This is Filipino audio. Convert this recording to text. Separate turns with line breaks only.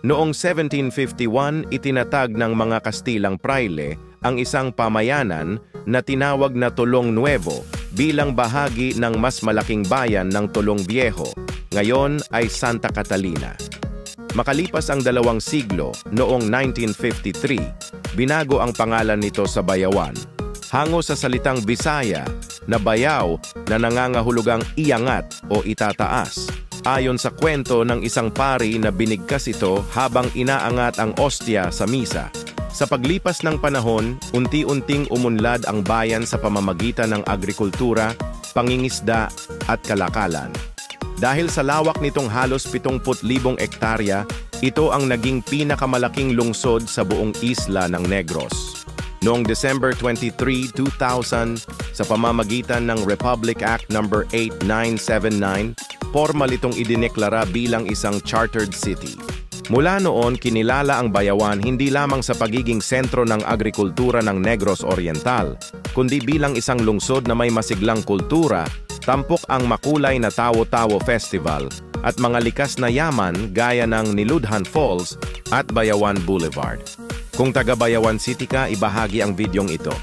Noong 1751, itinatag ng mga Kastilang Praile ang isang pamayanan na tinawag na Tulong Nuevo bilang bahagi ng mas malaking bayan ng Tulong Viejo, ngayon ay Santa Catalina. Makalipas ang 2 siglo, noong 1953, binago ang pangalan nito sa Bayawan, hango sa salitang Bisaya na bayaw na nangangahulugang iangat o itataas, ayon sa kwento ng isang pari na binigkas ito habang inaangat ang ostya sa misa. Sa paglipas ng panahon, unti-unting umunlad ang bayan sa pamamagitan ng agrikultura, pangingisda at kalakalan. Dahil sa lawak nitong halos 70,000 ektarya, ito ang naging pinakamalaking lungsod sa buong isla ng Negros. Noong December 23, 2000, sa pamamagitan ng Republic Act No. 8979, formal itong idineklara bilang isang chartered city. Mula noon, kinilala ang Bayawan hindi lamang sa pagiging sentro ng agrikultura ng Negros Oriental, kundi bilang isang lungsod na may masiglang kultura, tampok ang makulay na Tawo-Tawo Festival, at mga likas na yaman gaya ng Niludhan Falls at Bayawan Boulevard. Kung taga Bayawan City ka, ibahagi ang videong ito.